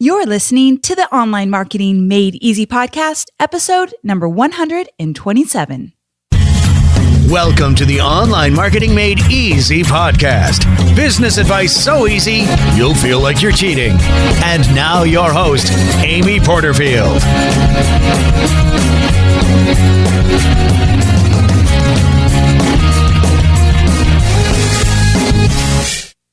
You're listening to the Online Marketing Made Easy podcast, episode number 127. Welcome to the Online Marketing Made Easy podcast. Business advice so easy, you'll feel like you're cheating. And now your host, Amy Porterfield.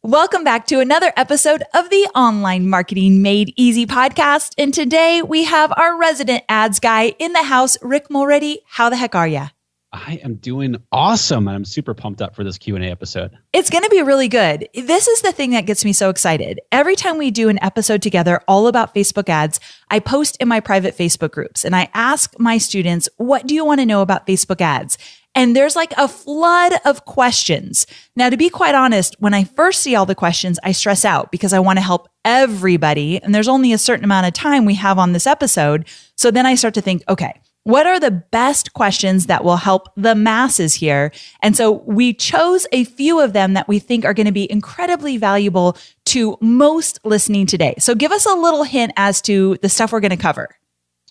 Welcome back to another episode of the Online Marketing Made Easy podcast. And today we have our resident ads guy in the house, Rick Mulready. How the heck are you? I am doing awesome. And I'm super pumped up for this Q&A episode. It's going to be really good. This is the thing that gets me so excited. Every time we do an episode together all about Facebook ads, I post in my private Facebook groups and I ask my students, what do you want to know about Facebook ads? And there's like a flood of questions. Now, to be quite honest, when I first see all the questions, I stress out because I want to help everybody. And there's only a certain amount of time we have on this episode. So then I start to think, okay, what are the best questions that will help the masses here? And so we chose a few of them that we think are going to be incredibly valuable to most listening today. So give us a little hint as to the stuff we're going to cover.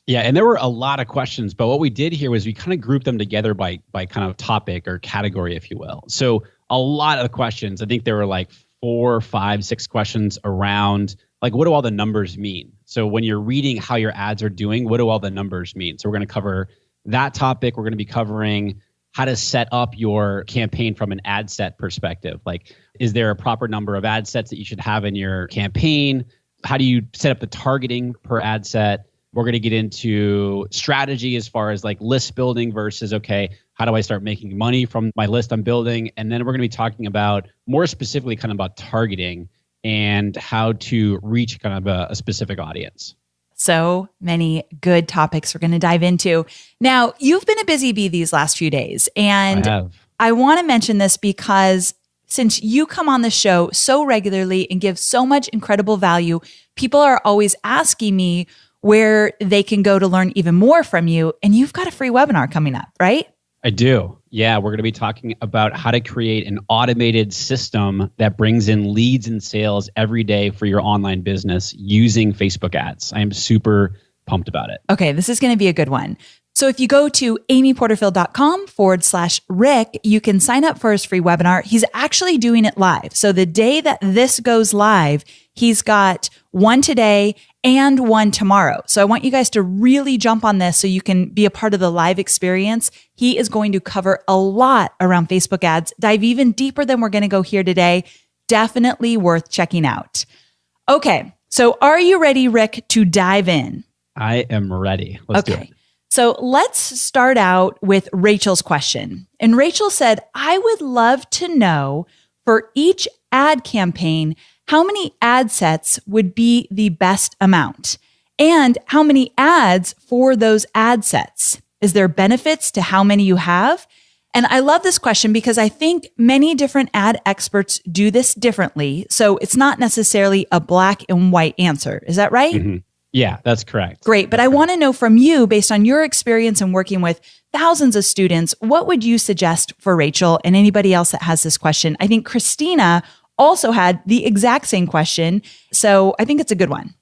Yeah, and there were a lot of questions, but what we did here was we kind of grouped them together by kind of topic or category, if you will. So a lot of the questions, I think there were like 4, 5, 6 questions around like, what do all the numbers mean? So when you're reading how your ads are doing, what do all the numbers mean? So we're going to cover that topic. We're going to be covering how to set up your campaign from an ad set perspective. Like, is there a proper number of ad sets that you should have in your campaign? How do you set up the targeting per ad set? We're going to get into strategy as far as like list building versus, okay, how do I start making money from my list I'm building? And then we're going to be talking about more specifically kind of about targeting and how to reach kind of a specific audience. So many good topics we're going to dive into. Now, you've been a busy bee these last few days. And I want to mention this because since you come on the show so regularly and give so much incredible value, people are always asking me where they can go to learn even more from you. And you've got a free webinar coming up, right? I do. Yeah, we're going to be talking about how to create an automated system that brings in leads and sales every day for your online business using Facebook ads. I am super pumped about it. Okay, this is going to be a good one. So if you go to amyporterfield.com/Rick, you can sign up for his free webinar. He's actually doing it live. So the day that this goes live, he's got one today and one tomorrow. So I want you guys to really jump on this so you can be a part of the live experience. He is going to cover a lot around Facebook ads, dive even deeper than we're going to go here today. Definitely worth checking out. Okay, so are you ready, Rick, to dive in? I am ready. Let's do it. So let's start out with Rachel's question. And Rachel said, I would love to know for each ad campaign, how many ad sets would be the best amount? And how many ads for those ad sets? Is there benefits to how many you have? And I love this question because I think many different ad experts do this differently. So it's not necessarily a black and white answer. Is that right? Mm-hmm. Yeah, that's correct. Great. But I want to know from you, based on your experience in working with thousands of students, what would you suggest for Rachel and anybody else that has this question? I think Christina also had the exact same question. So I think it's a good one.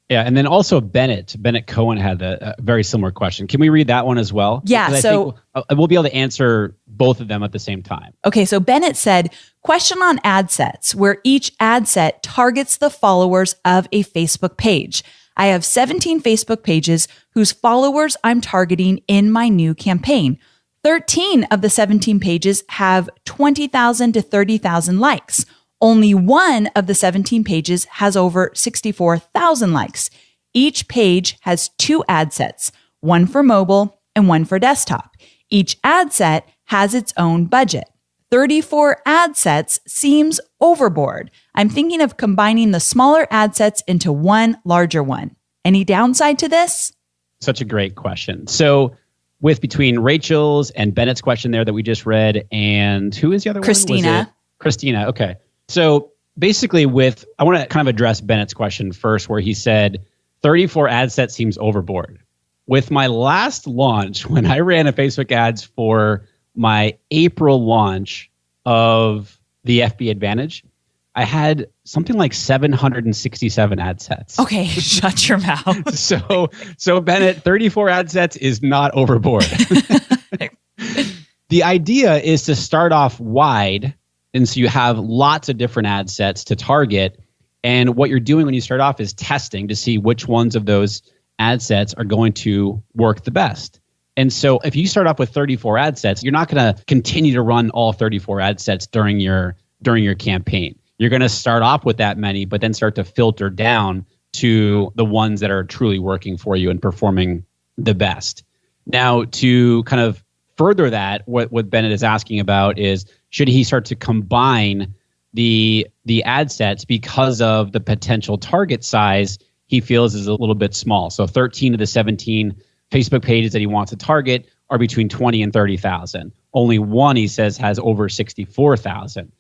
Yeah. And then also Bennett Cohen had a very similar question. Can we read that one as well? Yeah. Because so I think we'll be able to answer both of them at the same time. Okay. So Bennett said, question on ad sets where each ad set targets the followers of a Facebook page. I have 17 Facebook pages whose followers I'm targeting in my new campaign. 13 of the 17 pages have 20,000 to 30,000 likes. Only one of the 17 pages has over 64,000 likes. Each page has 2 ad sets, one for mobile and one for desktop. Each ad set has its own budget. 34 ad sets seems overboard. I'm thinking of combining the smaller ad sets into one larger one. Any downside to this? Such a great question. So with between Rachel's and Bennett's question there that we just read, and who is the other Christina. one? Christina. Okay. So basically I want to kind of address Bennett's question first, where he said 34 ad sets seems overboard. With my last launch, when I ran a Facebook ads for my April launch of the FB Advantage, I had something like 767 ad sets. Okay, shut your mouth. So Bennett, 34 ad sets is not overboard. The idea is to start off wide, and so you have lots of different ad sets to target. And what you're doing when you start off is testing to see which ones of those ad sets are going to work the best. And so if you start off with 34 ad sets, you're not going to continue to run all 34 ad sets during your campaign. You're going to start off with that many, but then start to filter down to the ones that are truly working for you and performing the best. Now, to kind of further that, what Bennett is asking about is, should he start to combine the ad sets because of the potential target size he feels is a little bit small? So 13 of the 17 Facebook pages that he wants to target are between 20 and 30,000. Only one, he says, has over 64,000.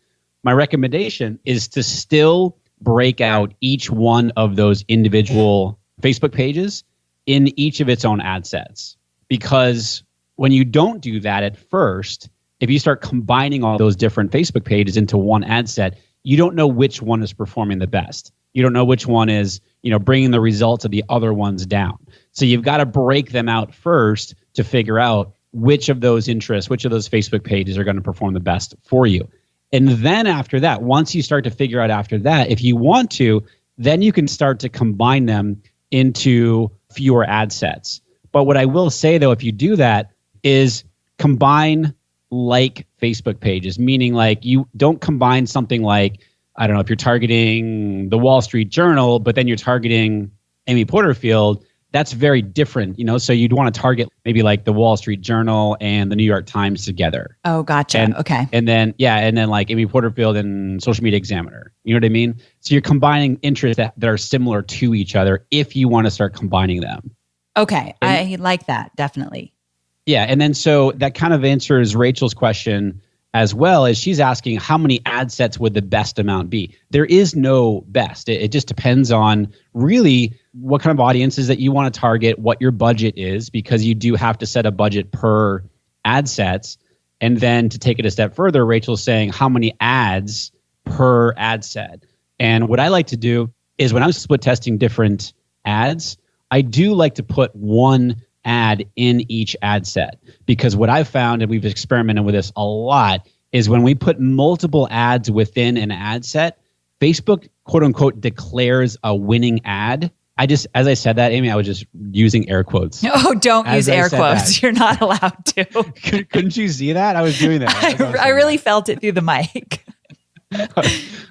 My recommendation is to still break out each one of those individual Facebook pages in each of its own ad sets. Because when you don't do that at first, if you start combining all those different Facebook pages into one ad set, you don't know which one is performing the best. You don't know which one is, bringing the results of the other ones down. So you've got to break them out first to figure out which of those interests, which of those Facebook pages are going to perform the best for you. And then after that, once you start to figure out after that, if you want to, then you can start to combine them into fewer ad sets. But what I will say, though, if you do that, is combine like Facebook pages, meaning like you don't combine something like, I don't know, if you're targeting the Wall Street Journal, but then you're targeting Amy Porterfield, that's very different, So you'd want to target maybe like the Wall Street Journal and the New York Times together. Oh, gotcha. Okay. And then like Amy Porterfield and Social Media Examiner. You know what I mean? So you're combining interests that are similar to each other if you want to start combining them. Okay. I like that. Definitely. Yeah. And then so that kind of answers Rachel's question as well, as she's asking how many ad sets would the best amount be? There is no best. It just depends on really what kind of audiences that you want to target, what your budget is, because you do have to set a budget per ad sets. And then to take it a step further, Rachel's saying how many ads per ad set. And what I like to do is when I'm split testing different ads, I do like to put one ad in each ad set, because what I've found, and we've experimented with this a lot, is when we put multiple ads within an ad set, Facebook quote unquote declares a winning ad. As I said that, Amy, I was just using air quotes. No, don't use air quotes. You're not allowed to. Couldn't you see that? I was doing that. I really felt it through the mic.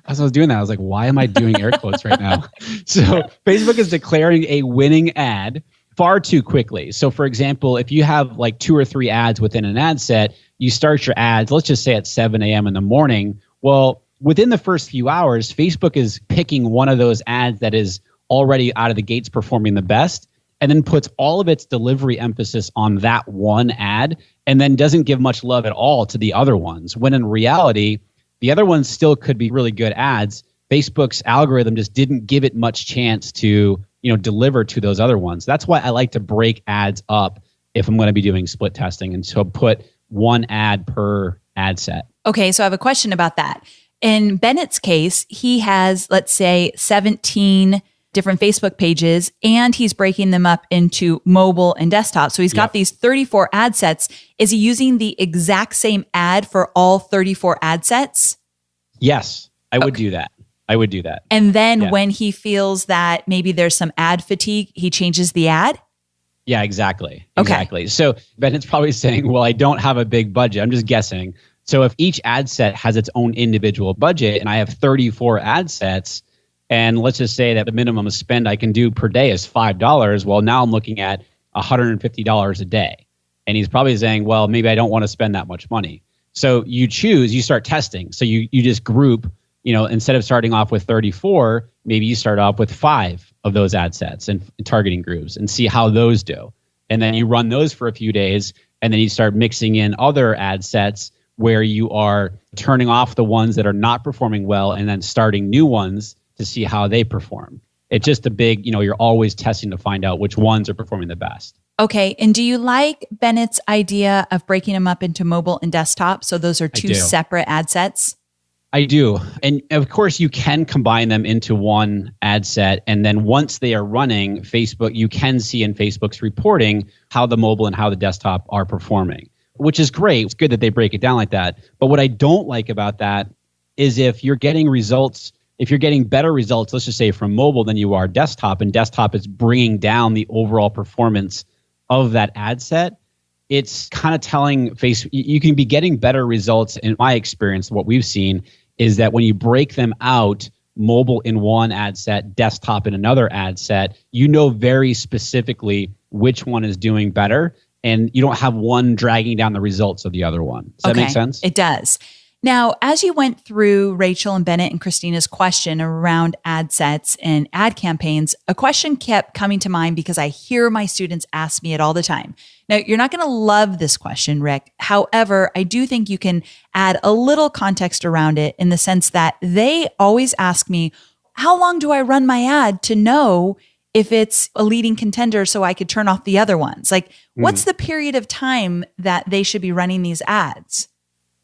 As I was doing that, I was like, why am I doing air quotes right now? So Facebook is declaring a winning ad far too quickly. So for example, if you have like 2 or 3 ads within an ad set, you start your ads, let's just say at 7 a.m. in the morning. Well, within the first few hours, Facebook is picking one of those ads that is already out of the gates performing the best, and then puts all of its delivery emphasis on that one ad, and then doesn't give much love at all to the other ones. When in reality, the other ones still could be really good ads. Facebook's algorithm just didn't give it much chance to deliver to those other ones. That's why I like to break ads up if I'm going to be doing split testing, and so put one ad per ad set. Okay, so I have a question about that. In Bennett's case, he has, let's say, 17 different Facebook pages, and he's breaking them up into mobile and desktop. So he's got these 34 ad sets. Is he using the exact same ad for all 34 ad sets? Yes, I would do that. And then when he feels that maybe there's some ad fatigue, he changes the ad? Yeah, exactly. Okay. Exactly. So Bennett's probably saying, well, I don't have a big budget. I'm just guessing. So if each ad set has its own individual budget and I have 34 ad sets, and let's just say that the minimum spend I can do per day is $5, well, now I'm looking at $150 a day. And he's probably saying, well, maybe I don't want to spend that much money. So you start testing. So you just group, instead of starting off with 34, maybe you start off with 5 of those ad sets and targeting groups and see how those do. And then you run those for a few days, and then you start mixing in other ad sets where you are turning off the ones that are not performing well and then starting new ones to see how they perform. It's just a big, you're always testing to find out which ones are performing the best. Okay. And do you like Bennett's idea of breaking them up into mobile and desktop? So those are 2 separate ad sets? I do. And of course, you can combine them into one ad set. And then once they are running, you can see in Facebook's reporting how the mobile and how the desktop are performing, which is great. It's good that they break it down like that. But what I don't like about that is if you're getting better results, let's just say from mobile than you are desktop, and desktop is bringing down the overall performance of that ad set, it's kind of telling Facebook, you can be getting better results. In my experience, what we've seen is that when you break them out, mobile in one ad set, desktop in another ad set, you know very specifically which one is doing better, and you don't have one dragging down the results of the other one. Does that make sense? It does. Now, as you went through Rachel and Bennett and Christina's question around ad sets and ad campaigns, a question kept coming to mind because I hear my students ask me it all the time. Now, you're not going to love this question, Rick. However, I do think you can add a little context around it in the sense that they always ask me, how long do I run my ad to know if it's a leading contender so I could turn off the other ones? Like, what's the period of time that they should be running these ads?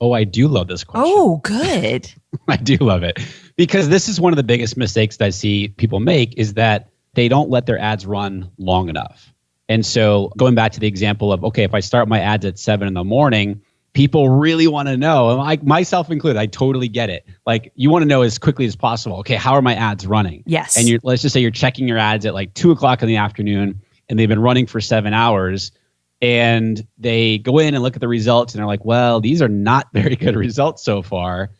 Oh, I do love this question. Oh, good. I do love it. Because this is one of the biggest mistakes that I see people make is that they don't let their ads run long enough. And so going back to the example of, okay, if I start my ads at 7 a.m, people really want to know, and myself included, I totally get it. Like, you want to know as quickly as possible, okay, how are my ads running? Yes. And let's just say you're checking your ads at like 2:00 in the afternoon and they've been running for 7 hours. And they go in and look at the results and they're like, well, these are not very good results so far.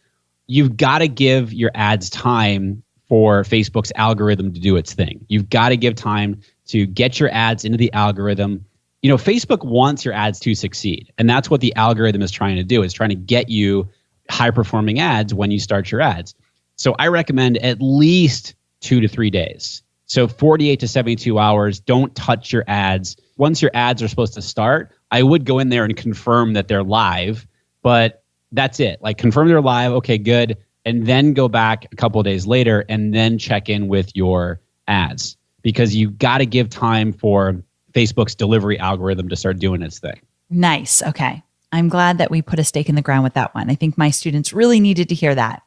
You've got to give your ads time for Facebook's algorithm to do its thing. You've got to give time to get your ads into the algorithm. You know, Facebook wants your ads to succeed. And that's what the algorithm is trying to do. It's trying to get you high performing ads when you start your ads. So I recommend at least 2 to 3 days. So 48 to 72 hours, don't touch your ads. Once your ads are supposed to start, I would go in there and confirm that they're live, but that's it. Like, confirm they're live, okay, good, and then go back a couple of days later and then check in with your ads, because you've got to give time for Facebook's delivery algorithm to start doing its thing. Nice. Okay. I'm glad that we put a stake in the ground with that one. I think my students really needed to hear that.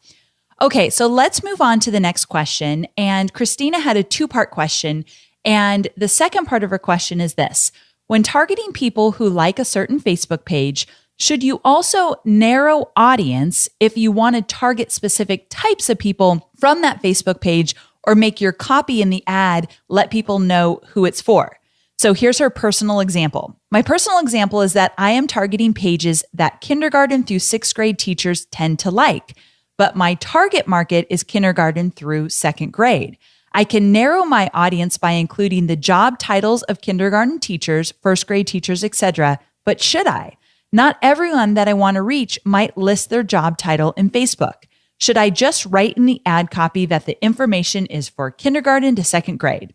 Okay, so let's move on to the next question. And Christina had a 2-part question. And the second part of her question is this: when targeting people who like a certain Facebook page, should you also narrow audience if you want to target specific types of people from that Facebook page, or make your copy in the ad let people know who it's for? So here's her personal example. My personal example is that I am targeting pages that kindergarten through 6th grade teachers tend to like, but my target market is kindergarten through 2nd grade. I can narrow my audience by including the job titles of kindergarten teachers, 1st grade teachers, etc. But should I? Not everyone that I want to reach might list their job title in Facebook. Should I just write in the ad copy that the information is for kindergarten to 2nd grade?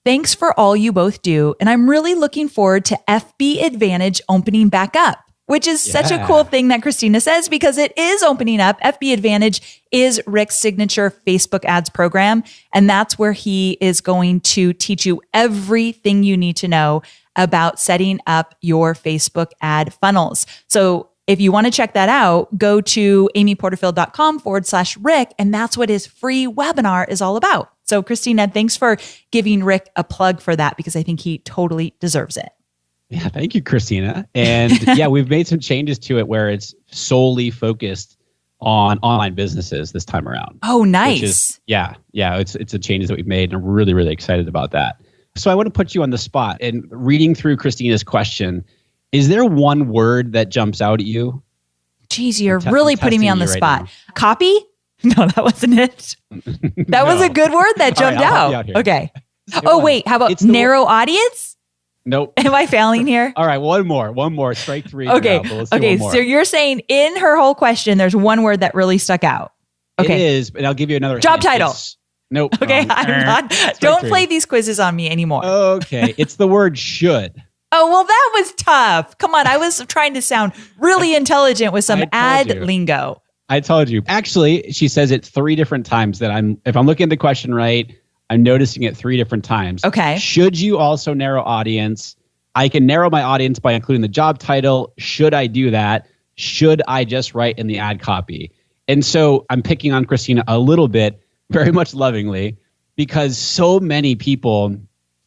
Thanks for all you both do, and I'm really looking forward to FB Advantage opening back up, which is such a cool thing that Christina says, because it is opening up. FB Advantage is Rick's signature Facebook ads program, and that's where he is going to teach you everything you need to know about setting up your Facebook ad funnels. So if you want to check that out, go to amyporterfield.com/Rick, and that's what his free webinar is all about. So Christina, thanks for giving Rick a plug for that, because I think he totally deserves it. Yeah, thank you, Christina. And yeah, we've made some changes to it where it's solely focused on online businesses this time around. Oh, nice. It's the changes that we've made, and I'm really, really excited about that. So I want to put you on the spot, and reading through Christina's question, is there one word that jumps out at you? Geez, you're really putting me on the spot. Now. Copy? No, that wasn't it. That was a good word that jumped out. Okay. Wait, how about narrow audience? Nope. Am I failing here? All right, one more. Strike 3. Okay. Okay. So you're saying in her whole question, there's one word that really stuck out. Okay. It is, but I'll give you another job title. Nope. Okay. I'm not. Don't play these quizzes on me anymore. Okay. It's the word should. Oh, well, that was tough. Come on. I was trying to sound really intelligent with some ad lingo. I told you. Actually, she says it 3 different times if I'm looking at the question right, I'm noticing it 3 different times. Okay. Should you also narrow audience? I can narrow my audience by including the job title. Should I do that? Should I just write in the ad copy? And so I'm picking on Christina a little bit, very much lovingly, because so many people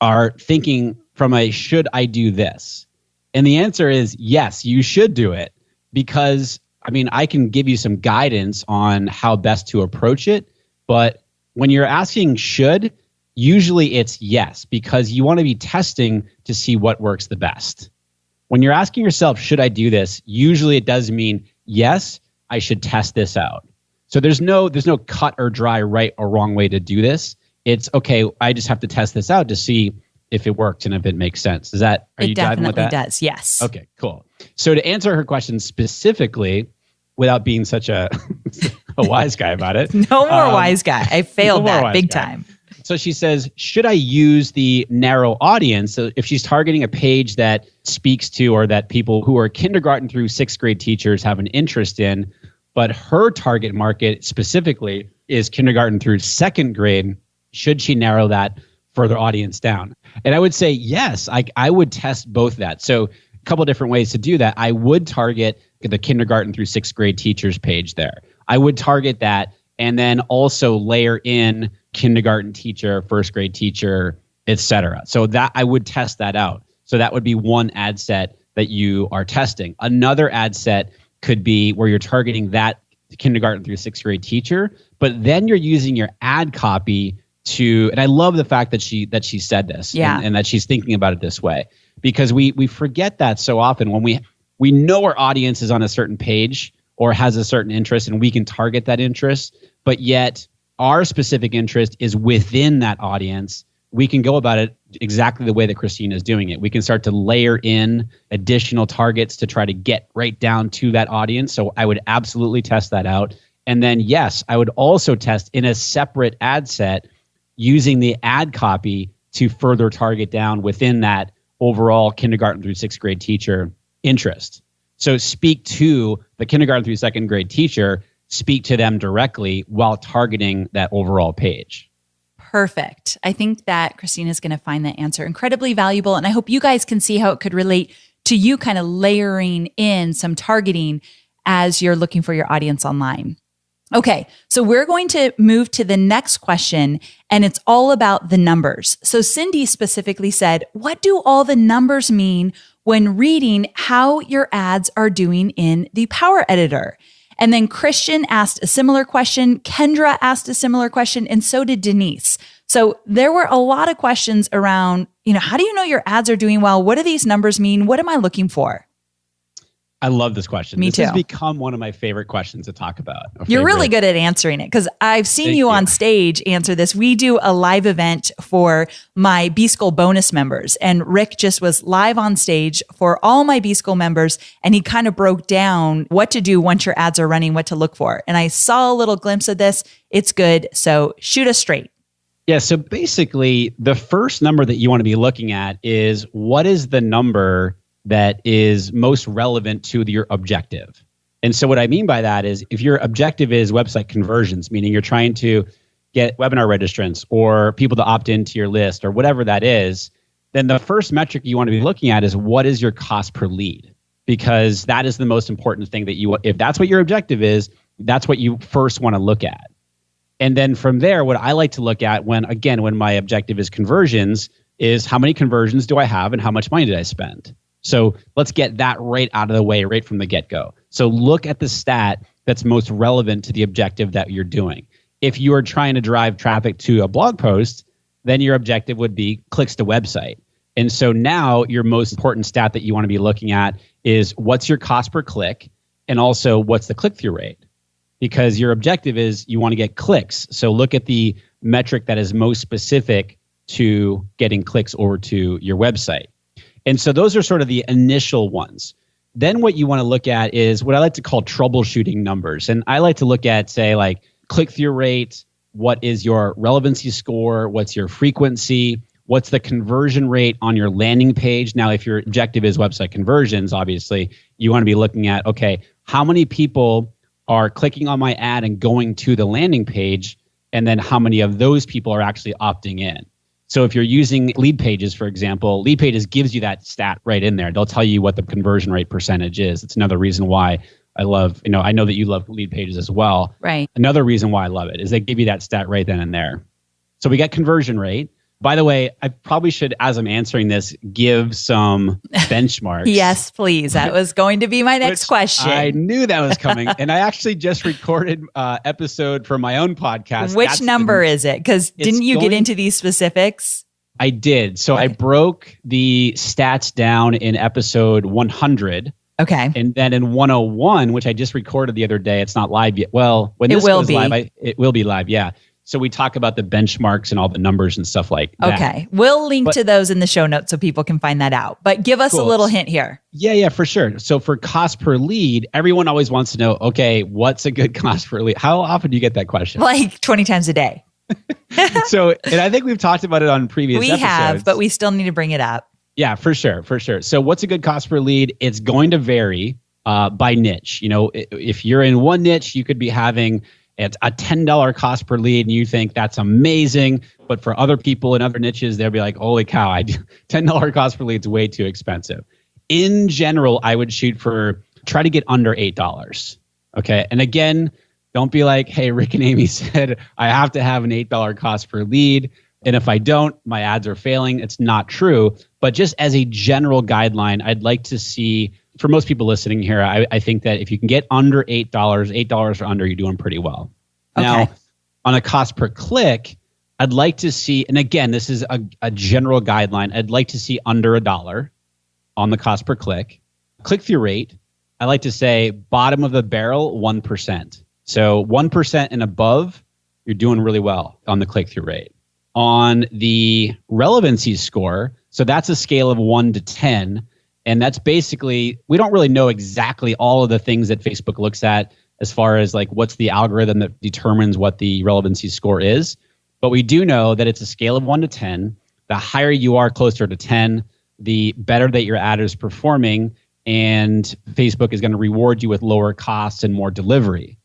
are thinking from a, should I do this? And the answer is yes, you should do it, because I can give you some guidance on how best to approach it. But when you're asking should, usually it's yes, because you want to be testing to see what works the best. When you're asking yourself, should I do this? Usually it does mean, yes, I should test this out. So there's no cut or dry right or wrong way to do this. It's okay, I just have to test this out to see if it works and if it makes sense. Are you diving with that? It definitely does, yes. Okay, cool. So to answer her question specifically, without being such a wise guy about it. No more wise guy. I failed that big time. So she says, should I use the narrow audience? So if she's targeting a page that speaks to, or that people who are kindergarten through sixth grade teachers have an interest in, but her target market specifically is kindergarten through second grade, should she narrow that further audience down? And I would say, yes, I would test both that. So a couple different ways to do that. I would target the kindergarten through sixth grade teachers page there. I would target that, and then also layer in kindergarten teacher, first grade teacher, etc. So that I would test that out. So that would be one ad set that you are testing. Another ad set could be where you're targeting that kindergarten through sixth grade teacher, but then you're using your ad copy to, and I love the fact that she said this, and that she's thinking about it this way, because we forget that so often when we know our audience is on a certain page or has a certain interest, and we can target that interest, but yet our specific interest is within that audience. We can go about it exactly the way that Christina is doing it. We can start to layer in additional targets to try to get right down to that audience. So I would absolutely test that out. And then, yes, I would also test in a separate ad set using the ad copy to further target down within that overall kindergarten through sixth grade teacher interest. So speak to the kindergarten through second grade teacher, speak to them directly while targeting that overall page. Perfect. I think that Christina is going to find that answer incredibly valuable. And I hope you guys can see how it could relate to you kind of layering in some targeting as you're looking for your audience online. Okay, so we're going to move to the next question, and it's all about the numbers. So Cindy specifically said, what do all the numbers mean when reading how your ads are doing in the Power Editor? And then Christian asked a similar question. Kendra asked a similar question, and so did Denise. So there were a lot of questions around, how do you know your ads are doing well? What do these numbers mean? What am I looking for? I love this question. Me too. This has become one of my favorite questions to talk about. You're really good at answering it, because I've seen you on stage answer this. We do a live event for my B-School bonus members, and Rick just was live on stage for all my B-School members, and he kind of broke down what to do once your ads are running, what to look for. And I saw a little glimpse of this. It's good. So shoot us straight. Yeah, so basically, the first number that you want to be looking at is, what is the number that is most relevant to your objective? And so what I mean by that is, if your objective is website conversions, meaning you're trying to get webinar registrants or people to opt into your list or whatever that is, then the first metric you want to be looking at is, what is your cost per lead? Because that is the most important thing that if that's what your objective is, that's what you first want to look at. And then from there, what I like to look at when my objective is conversions is, how many conversions do I have and how much money did I spend? So let's get that right out of the way right from the get-go. So look at the stat that's most relevant to the objective that you're doing. If you are trying to drive traffic to a blog post, then your objective would be clicks to website. And so now your most important stat that you want to be looking at is, what's your cost per click, and also what's the click-through rate? Because your objective is you want to get clicks. So look at the metric that is most specific to getting clicks over to your website. And so those are sort of the initial ones. Then what you want to look at is what I like to call troubleshooting numbers. And I like to look at, say, like click-through rate, what is your relevancy score, what's your frequency, what's the conversion rate on your landing page. Now, if your objective is website conversions, obviously, you want to be looking at, okay, how many people are clicking on my ad and going to the landing page, and then how many of those people are actually opting in. So if you're using Lead Pages, for example, Lead Pages gives you that stat right in there. They'll tell you what the conversion rate percentage is. It's another reason why I love, I know that you love lead pages as well. Right. Another reason why I love it is they give you that stat right then and there. So we got conversion rate. By the way, I probably should, as I'm answering this, give some benchmarks. Yes, please. That was going to be my next question. I knew that was coming. And I actually just recorded an episode for my own podcast. Which number is it? Because didn't you get into these specifics? I did. So I broke the stats down in episode 100. Okay. And then in 101, which I just recorded the other day, it's not live yet. Well, when this goes live, it will be live. Yeah. So we talk about the benchmarks and all the numbers and stuff like that. Okay. We'll link to those in the show notes so people can find that out. But give us a little hint here. Yeah, for sure. So for cost per lead, everyone always wants to know, okay, what's a good cost per lead? How often do you get that question? Like 20 times a day. And I think we've talked about it on previous episodes. We have, but we still need to bring it up. Yeah, for sure. So what's a good cost per lead? It's going to vary by niche. If you're in one niche, you could be having it's a $10 cost per lead and you think that's amazing. But for other people in other niches, they'll be like, holy cow, $10 cost per lead is way too expensive. In general, I would try to get under $8. Okay. And again, don't be like, hey, Rick and Amy said, I have to have an $8 cost per lead. And if I don't, my ads are failing. It's not true. But just as a general guideline, I'd like to see, for most people listening here, I think that if you can get under $8 or under, you're doing pretty well. Okay. Now, on a cost per click, I'd like to see, and again, this is a general guideline, I'd like to see under $1 on the cost per click. Click-through rate, I like to say bottom of the barrel, 1%. So 1% and above, you're doing really well on the click-through rate. On the relevancy score, so that's a scale of 1 to 10. And that's basically, we don't really know exactly all of the things that Facebook looks at as far as like what's the algorithm that determines what the relevancy score is. But we do know that it's a scale of 1 to 10. The higher you are closer to 10, the better that your ad is performing. And Facebook is going to reward you with lower costs and more delivery.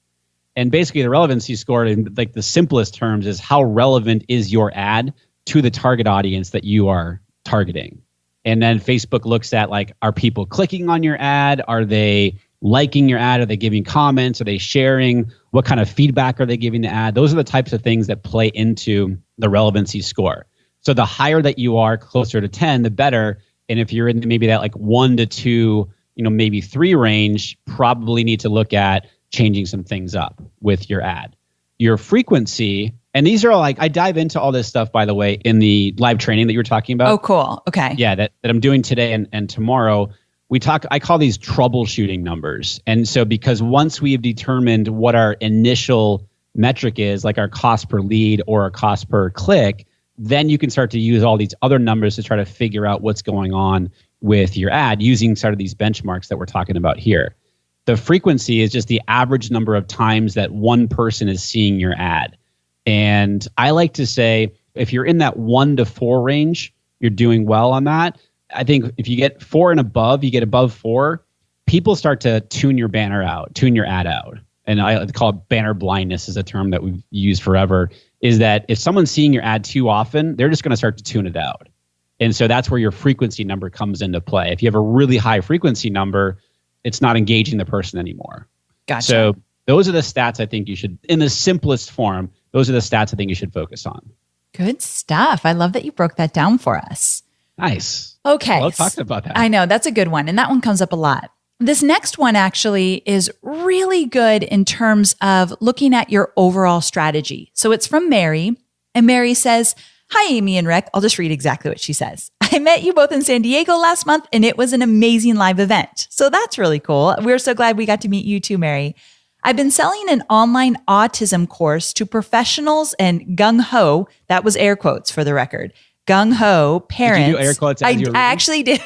And basically the relevancy score in like the simplest terms is how relevant is your ad to the target audience that you are targeting. And then Facebook looks at like, are people clicking on your ad? Are they liking your ad? Are they giving comments? Are they sharing? What kind of feedback are they giving the ad? Those are the types of things that play into the relevancy score. So the higher that you are, closer to 10, the better. And if you're in maybe that like 1 to 2, maybe 3 range, probably need to look at changing some things up with your ad. Your frequency, and these are all like, I dive into all this stuff, by the way, in the live training that you were talking about. Oh, cool. Okay. Yeah, that I'm doing today and tomorrow. I call these troubleshooting numbers. And so because once we've determined what our initial metric is, like our cost per lead or our cost per click, then you can start to use all these other numbers to try to figure out what's going on with your ad using sort of these benchmarks that we're talking about here. The frequency is just the average number of times that one person is seeing your ad. And I like to say, if you're in that 1 to 4 range, you're doing well on that. I think if you get 4 and above, you get above 4, people start to tune your ad out. And I call it banner blindness is a term that we've used forever, is that if someone's seeing your ad too often, they're just going to start to tune it out. And so that's where your frequency number comes into play. If you have a really high frequency number, it's not engaging the person anymore. Gotcha. So those are the stats I think you should, in the simplest form, those are the stats I think you should focus on. Good stuff. I love that you broke that down for us. Nice. Okay. Well, talking about that. I know, that's a good one. And that one comes up a lot. This next one actually is really good in terms of looking at your overall strategy. So it's from Mary. And Mary says, "Hi, Amy and Rick." I'll just read exactly what she says. "I met you both in San Diego last month, and it was an amazing live event." So that's really cool. We're so glad we got to meet you too, Mary. "I've been selling an online autism course to professionals and gung-ho," that was air quotes for the record, "gung-ho parents." Did you do air quotes as you were I actually did,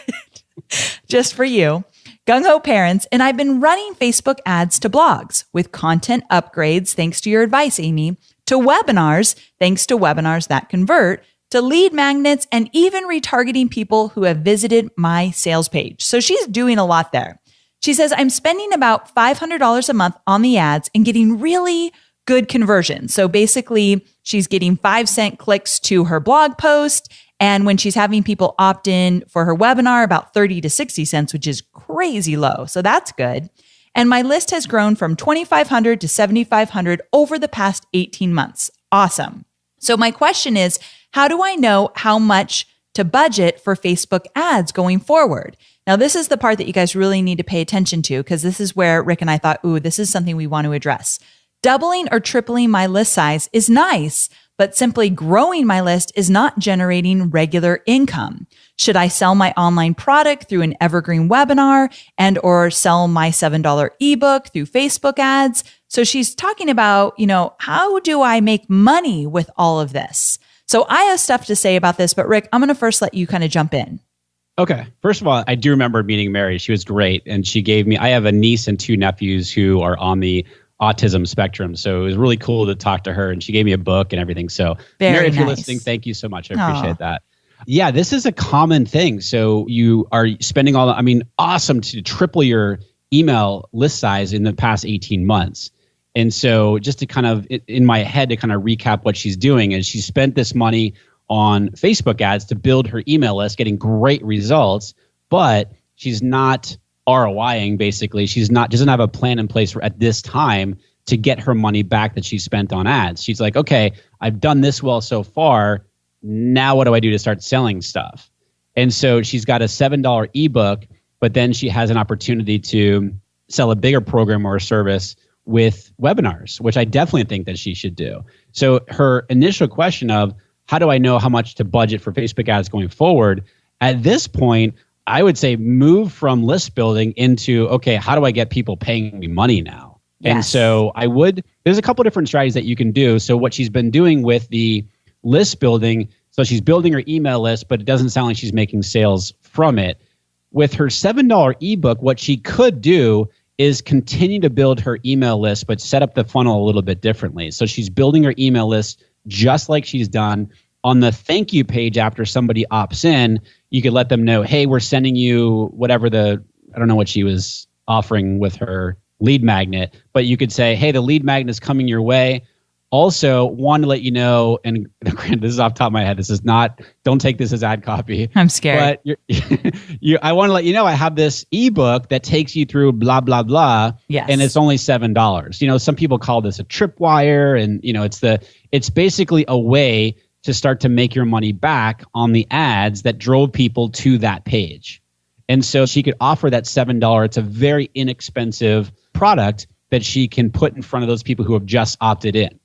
just for you. "Gung-ho parents, and I've been running Facebook ads to blogs with content upgrades, thanks to your advice, Amy, to webinars, thanks to webinars that convert, to lead magnets, and even retargeting people who have visited my sales page." So she's doing a lot there. She says, "I'm spending about $500 a month on the ads and getting really good conversion." So basically, she's getting 5-cent clicks to her blog post. And when she's having people opt in for her webinar, about 30 to 60 cents, which is crazy low. So that's good. And my list has grown from 2,500 to 7,500 over the past 18 months. Awesome. So my question is, how do I know how much to budget for Facebook ads going forward? Now, this is the part that you guys really need to pay attention to, because this is where Rick and I thought, ooh, this is something we want to address. Doubling or tripling my list size is nice, but simply growing my list is not generating regular income. Should I sell my online product through an evergreen webinar and or sell my $7 ebook through Facebook ads? So she's talking about, how do I make money with all of this? So I have stuff to say about this, but Rick, I'm going to first let you kind of jump in. Okay. First of all, I do remember meeting Mary. She was great. And I have a niece and two nephews who are on the autism spectrum. So it was really cool to talk to her, and she gave me a book and everything. So Mary, if you're listening, thank you so much. I appreciate that. Yeah, this is a common thing. So you are spending awesome to triple your email list size in the past 18 months. And so just to kind of, in my head, to kind of recap what she's doing is she spent this money on Facebook ads to build her email list, getting great results, but she's not ROIing basically. Doesn't have a plan in place at this time to get her money back that she spent on ads. She's like, okay, I've done this well so far. Now what do I do to start selling stuff? And so she's got a $7 ebook, but then she has an opportunity to sell a bigger program or a service with webinars, which I definitely think that she should do. So her initial question of how do I know how much to budget for Facebook ads going forward? At this point, I would say move from list building into, okay, how do I get people paying me money now? Yes. And so there's a couple different strategies that you can do. So what she's been doing with the list building, so she's building her email list, but it doesn't sound like she's making sales from it. With her $7 ebook, what she could do is continue to build her email list, but set up the funnel a little bit differently. So she's building her email list just like she's done. On the thank you page after somebody opts in, you could let them know, hey, we're sending you whatever I don't know what she was offering with her lead magnet, but you could say, hey, the lead magnet is coming your way. Also, want to let you know, and granted, this is off the top of my head. This is not, don't take this as ad copy. I'm scared. But I want to let you know I have this ebook that takes you through blah, blah, blah. Yes. And it's only $7. Some people call this a tripwire, and it's basically a way to start to make your money back on the ads that drove people to that page. And so she could offer that $7. It's a very inexpensive product that she can put in front of those people who have just opted in.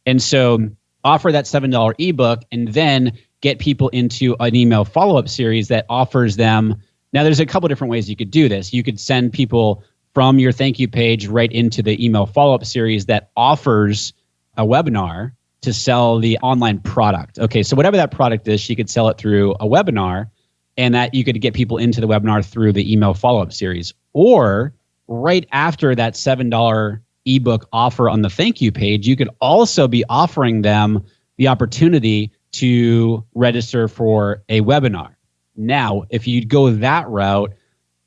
And so offer that $7 ebook and then get people into an email follow-up series that offers them. Now, there's a couple different ways you could do this. You could send people from your thank you page right into the email follow-up series that offers a webinar to sell the online product. Okay, so whatever that product is, she could sell it through a webinar, and that you could get people into the webinar through the email follow-up series. Or right after that $7 ebook offer on the thank you page, you could also be offering them the opportunity to register for a webinar. Now, if you go that route,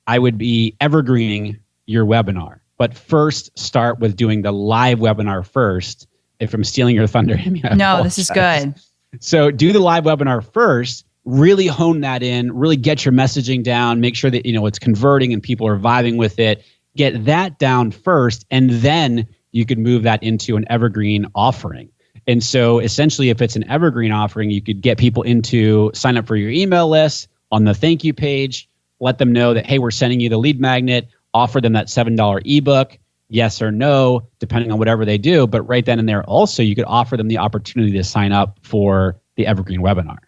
I would be evergreening your webinar. But first, start with doing the live webinar first. If I'm stealing your thunder, Amy, no, this is good. So do the live webinar first, really hone that in, really get your messaging down, make sure that it's converting and people are vibing with it. Get that down first, and then you could move that into an evergreen offering. And so essentially, if it's an evergreen offering, you could get people into sign up for your email list on the thank you page, let them know that, hey, we're sending you the lead magnet, offer them that $7 ebook, yes or no, depending on whatever they do. But right then and there also, you could offer them the opportunity to sign up for the evergreen webinar.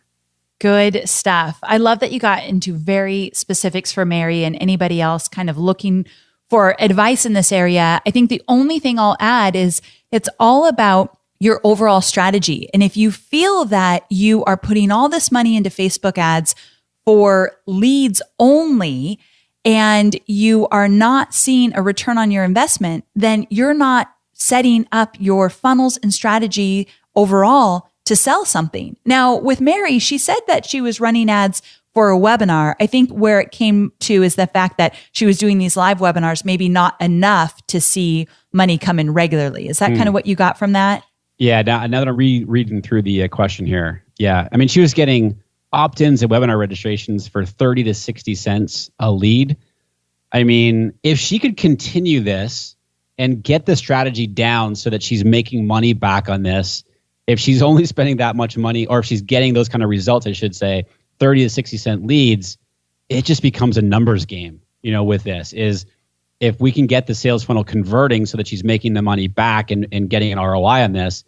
Good stuff. I love that you got into very specifics for Mary and anybody else kind of looking for advice in this area. I think the only thing I'll add is it's all about your overall strategy. And if you feel that you are putting all this money into Facebook ads for leads only, and you are not seeing a return on your investment, then you're not setting up your funnels and strategy overall to sell something. Now, with Mary, she said that she was running ads for a webinar. I think where it came to is the fact that she was doing these live webinars, maybe not enough to see money come in regularly. Is that kind of what you got from that? Yeah. Now that I'm reading through the question here. Yeah. I mean, she was getting opt-ins and webinar registrations for 30 to 60 cents a lead. I mean, if she could continue this and get the strategy down so that she's making money back on this, if she's only spending that much money, or if she's getting those kind of results, I should say, 30 to 60 cent leads, it just becomes a numbers game, with this. Is if we can get the sales funnel converting so that she's making the money back and getting an ROI on this,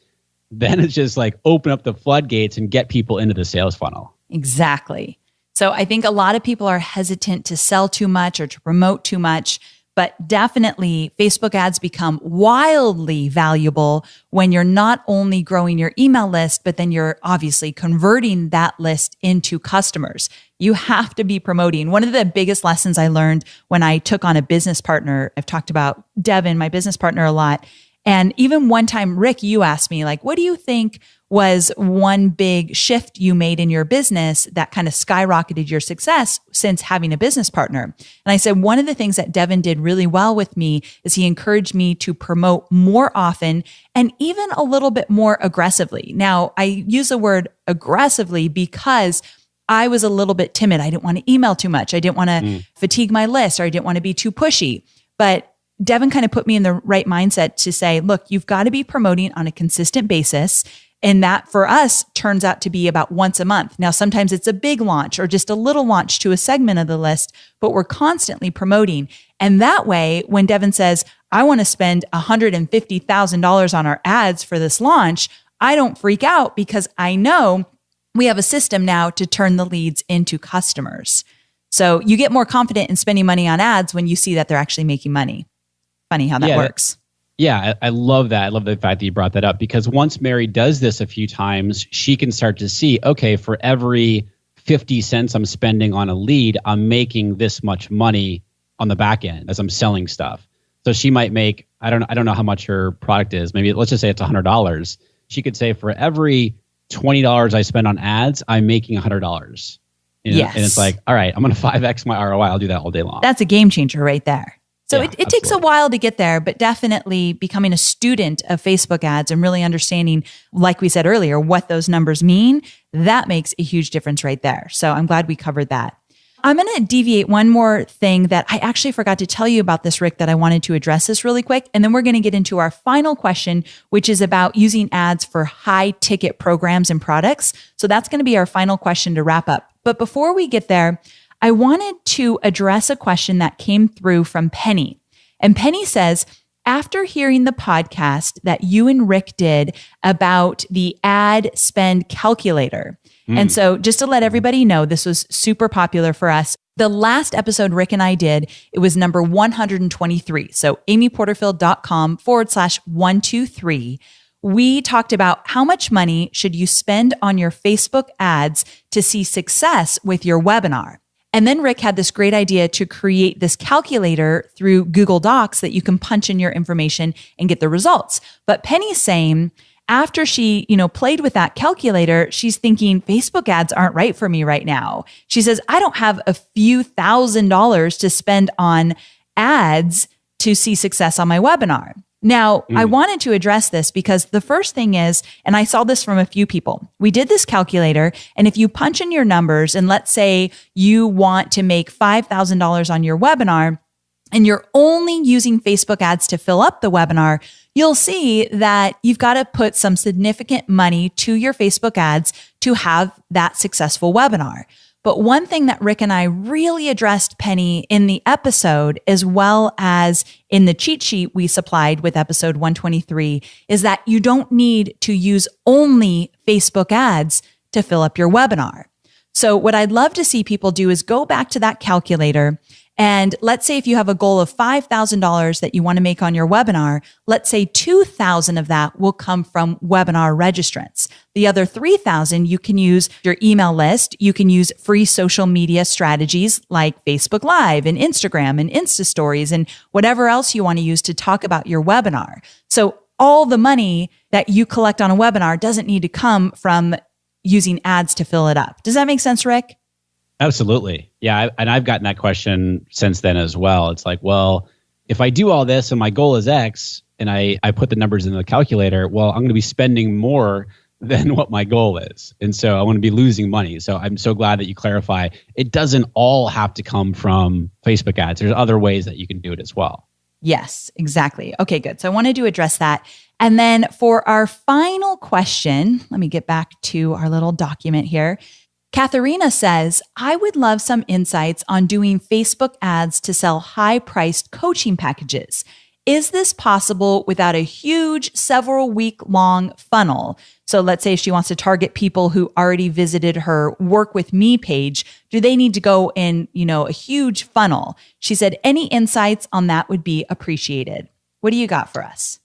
then it's just like open up the floodgates and get people into the sales funnel. Exactly. So I think a lot of people are hesitant to sell too much or to promote too much, but definitely Facebook ads become wildly valuable when you're not only growing your email list, but then you're obviously converting that list into customers. You have to be promoting. One of the biggest lessons I learned when I took on a business partner, I've talked about Devin, my business partner, a lot. And even one time, Rick, you asked me, like, what do you think was one big shift you made in your business that kind of skyrocketed your success since having a business partner? And I said, one of the things that Devin did really well with me is he encouraged me to promote more often and even a little bit more aggressively. Now, I use the word aggressively because I was a little bit timid. I didn't want to email too much. I didn't want to fatigue my list, or I didn't want to be too pushy. But Devin kind of put me in the right mindset to say, look, you've got to be promoting on a consistent basis. And that for us turns out to be about once a month. Now, sometimes it's a big launch or just a little launch to a segment of the list, but we're constantly promoting. And that way, when Devin says, I want to spend $150,000 on our ads for this launch, I don't freak out because I know we have a system now to turn the leads into customers. So you get more confident in spending money on ads when you see that they're actually making money. Funny how that works. I love that. I love the fact that you brought that up, because once Mary does this a few times, she can start to see, okay, for every 50 cents I'm spending on a lead, I'm making this much money on the back end as I'm selling stuff. So she might make, I don't know how much her product is. Maybe let's just say it's $100. She could say, for every $20 I spend on ads, I'm making $100. Yes. And it's like, all right, I'm going to 5X my ROI. I'll do that all day long. That's a game changer right there. So Yeah, it takes a while to get there, but definitely becoming a student of Facebook ads and really understanding, like we said earlier, what those numbers mean, that makes a huge difference right there. So I'm glad we covered that. I'm going to deviate one more thing that I actually forgot to tell you about this, Rick, that I wanted to address this really quick. And then we're going to get into our final question, which is about using ads for high ticket programs and products. So that's going to be our final question to wrap up. But before we get there, I wanted to address a question that came through from Penny. And Penny says, after hearing the podcast that you and Rick did about the ad spend calculator, and so just to let everybody know, this was super popular for us. The last episode Rick and I did, it was number 123. So amyporterfield.com/123. We talked about how much money should you spend on your Facebook ads to see success with your webinar. And then Rick had this great idea to create this calculator through Google Docs that you can punch in your information and get the results. But Penny's saying, after she, played with that calculator, she's thinking Facebook ads aren't right for me right now. She says, I don't have a few $1,000s to spend on ads to see success on my webinar. Now, I wanted to address this because the first thing is, and I saw this from a few people, we did this calculator, and if you punch in your numbers, and let's say you want to make $5,000 on your webinar, and you're only using Facebook ads to fill up the webinar, you'll see that you've got to put some significant money to your Facebook ads to have that successful webinar. But one thing that Rick and I really addressed, Penny, in the episode, as well as in the cheat sheet we supplied with episode 123, is that you don't need to use only Facebook ads to fill up your webinar. So what I'd love to see people do is go back to that calculator. And let's say if you have a goal of $5,000 that you want to make on your webinar, let's say $2,000 of that will come from webinar registrants. The other $3,000, you can use your email list. You can use free social media strategies like Facebook Live and Instagram and Insta Stories and whatever else you want to use to talk about your webinar. So all the money that you collect on a webinar doesn't need to come from using ads to fill it up. Does that make sense, Rick? Absolutely. Yeah. And I've gotten that question since then as well. It's like, well, if I do all this and my goal is X and I put the numbers in the calculator, well, I'm going to be spending more than what my goal is. And so I want to be losing money. So I'm so glad that you clarify. It doesn't all have to come from Facebook ads. There's other ways that you can do it as well. Yes, exactly. Okay, good. So I wanted to address that. And then for our final question, let me get back to our little document here. Katharina says, I would love some insights on doing Facebook ads to sell high-priced coaching packages. Is this possible without a huge several week long funnel? So let's say she wants to target people who already visited her Work With Me page. Do they need to go in, a huge funnel? She said, any insights on that would be appreciated. What do you got for us?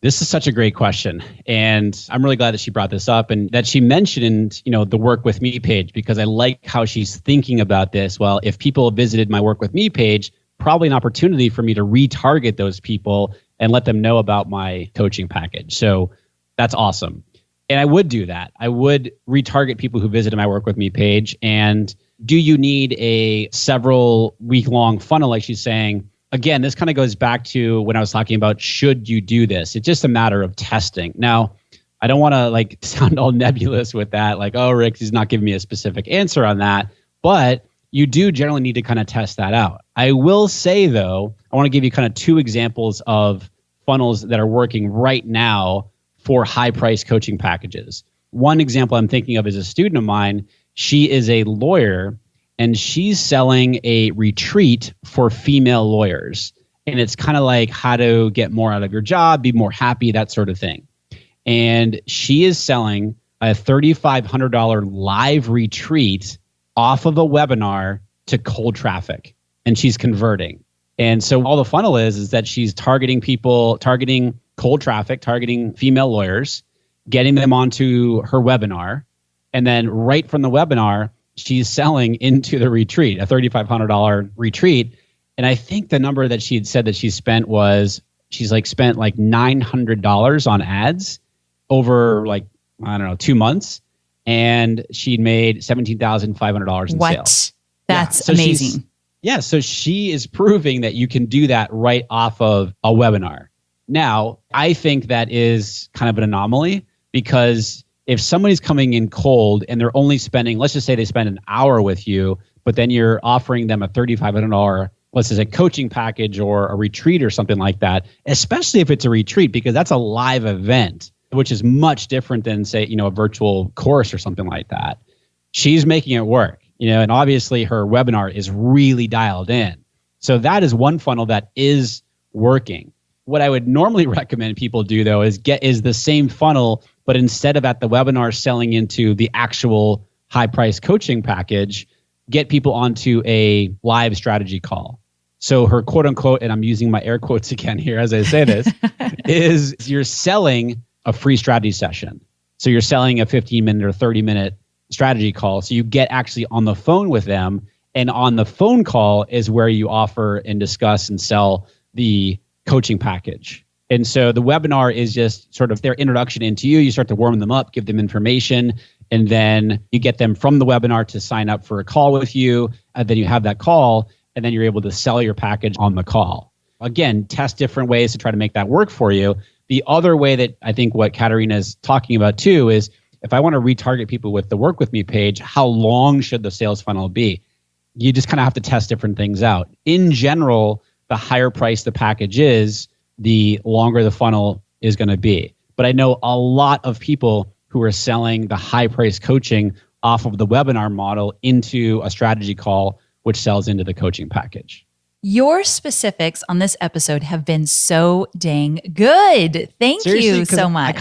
This is such a great question. And I'm really glad that she brought this up and that she mentioned, the Work With Me page, because I like how she's thinking about this. Well, if people visited my Work With Me page, probably an opportunity for me to retarget those people and let them know about my coaching package. So that's awesome. And I would do that. I would retarget people who visited my Work With Me page. And do you need a several week-long funnel, like she's saying? Again, this kind of goes back to when I was talking about, should you do this? It's just a matter of testing. Now, I don't want to sound all nebulous with that, oh, Rick, he's not giving me a specific answer on that. But you do generally need to kind of test that out. I will say, though, I want to give you kind of two examples of funnels that are working right now for high-priced coaching packages. One example I'm thinking of is a student of mine. She is a lawyer, and she's selling a retreat for female lawyers. And it's kind of like how to get more out of your job, be more happy, that sort of thing. And she is selling a $3,500 live retreat off of a webinar to cold traffic, and she's converting. And so all the funnel is that she's targeting people, targeting cold traffic, targeting female lawyers, getting them onto her webinar. And then right from the webinar, she's selling into the retreat, a $3,500 retreat. And I think the number that she had said that she spent was, she's spent $900 on ads over 2 months. And she'd made $17,500 in sales. That's amazing. So she is proving that you can do that right off of a webinar. Now, I think that is kind of an anomaly, because if somebody's coming in cold and they're only spending, let's just say they spend an hour with you, but then you're offering them a $3,500, let's say, a coaching package or a retreat or something like that, especially if it's a retreat, because that's a live event, which is much different than, say, a virtual course or something like that. She's making it work, and obviously her webinar is really dialed in. So that is one funnel that is working. What I would normally recommend people do, though, is the same funnel, but instead of at the webinar selling into the actual high-priced coaching package, get people onto a live strategy call. So her quote unquote, and I'm using my air quotes again here as I say this, is you're selling a free strategy session. So you're selling a 15-minute or 30-minute strategy call. So you get actually on the phone with them. And on the phone call is where you offer and discuss and sell the coaching package. And so the webinar is just sort of their introduction into you. You start to warm them up, give them information, and then you get them from the webinar to sign up for a call with you. And then you have that call, and then you're able to sell your package on the call. Again, test different ways to try to make that work for you. The other way that I think what Katharina is talking about too is, if I want to retarget people with the Work With Me page, how long should the sales funnel be? You just kind of have to test different things out. In general, the higher price the package is, the longer the funnel is going to be. But I know a lot of people who are selling the high price coaching off of the webinar model into a strategy call, which sells into the coaching package. Your specifics on this episode have been so dang good. Thank you so much.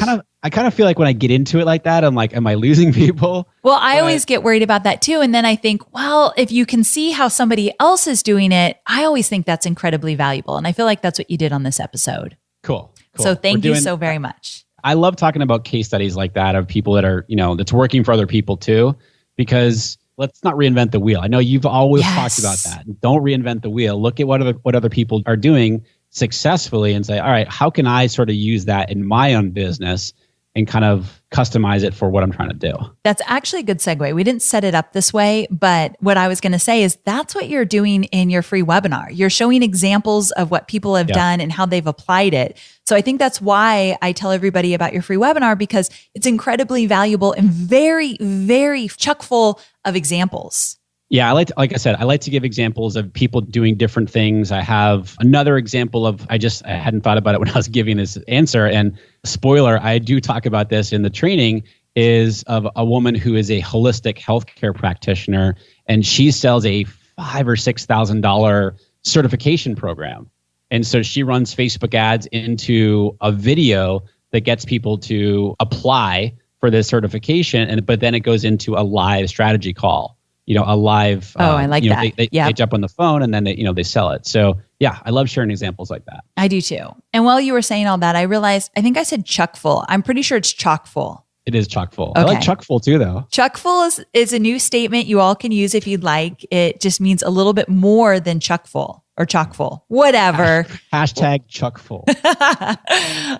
I kind of feel like when I get into it like that, I'm like, am I losing people? Well, I always get worried about that too. And then I think, well, if you can see how somebody else is doing it, I always think that's incredibly valuable. And I feel like that's what you did on this episode. Cool. So thank you so very much. I love talking about case studies like that of people that are, that's working for other people too, because let's not reinvent the wheel. I know you've always talked about that. Don't reinvent the wheel. Look at what other people are doing successfully and say, all right, how can I sort of use that in my own business? and kind of customize it for what I'm trying to do. That's actually a good segue. We didn't set it up this way, but what I was going to say is that's what you're doing in your free webinar. You're showing examples of what people have done and how they've applied it. So I think that's why I tell everybody about your free webinar, because it's incredibly valuable and very, very chock full of examples. Yeah, like I said, I like to give examples of people doing different things. I have another example of, I hadn't thought about it when I was giving this answer. And spoiler, I do talk about this in the training, is of a woman who is a holistic healthcare practitioner, and she sells a $5,000 or $6,000 certification program. And so she runs Facebook ads into a video that gets people to apply for this certification, but then it goes into a live strategy call. A live. I like that. They jump on the phone and then they sell it. So yeah, I love sharing examples like that. I do too. And while you were saying all that, I realized, I think I said chock full. I'm pretty sure it's chock full. It is chock full. Okay. I like chock full too, though. Chock full is a new statement you all can use if you'd like. It just means a little bit more than chock full or chock full, whatever. Hashtag chock full.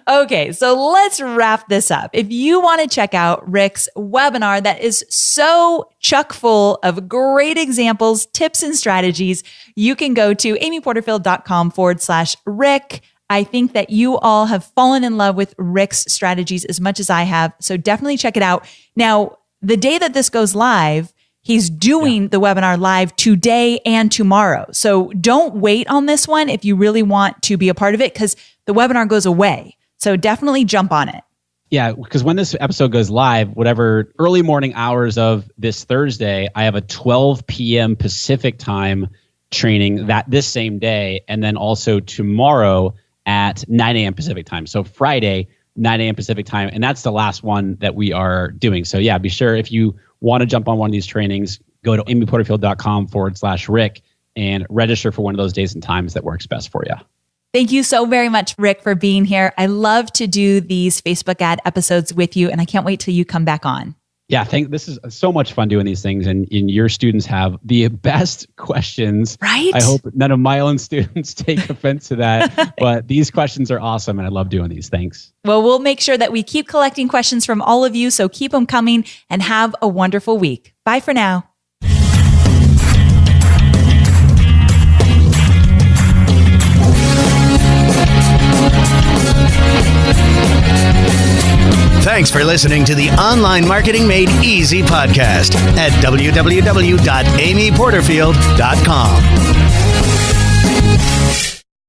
Okay, so let's wrap this up. If you want to check out Rick's webinar that is so chock full of great examples, tips, and strategies, you can go to amyporterfield.com/Rick. I think that you all have fallen in love with Rick's strategies as much as I have. So definitely check it out. Now, the day that this goes live, he's doing the webinar live today and tomorrow. So don't wait on this one if you really want to be a part of it, because the webinar goes away. So definitely jump on it. Yeah, because when this episode goes live, whatever early morning hours of this Thursday, I have a 12 p.m. Pacific time training this same day. And then also tomorrow at 9 a.m. Pacific time. So Friday, 9 a.m. Pacific time. And that's the last one that we are doing. So yeah, be sure if you want to jump on one of these trainings, go to amyporterfield.com/Rick and register for one of those days and times that works best for you. Thank you so very much, Rick, for being here. I love to do these Facebook ad episodes with you, and I can't wait till you come back on. Yeah, this is so much fun doing these things, and your students have the best questions. Right? I hope none of my own students take offense to that, but these questions are awesome, and I love doing these. Thanks. Well, we'll make sure that we keep collecting questions from all of you, so keep them coming, and have a wonderful week. Bye for now. Thanks for listening to the Online Marketing Made Easy podcast at www.amyporterfield.com.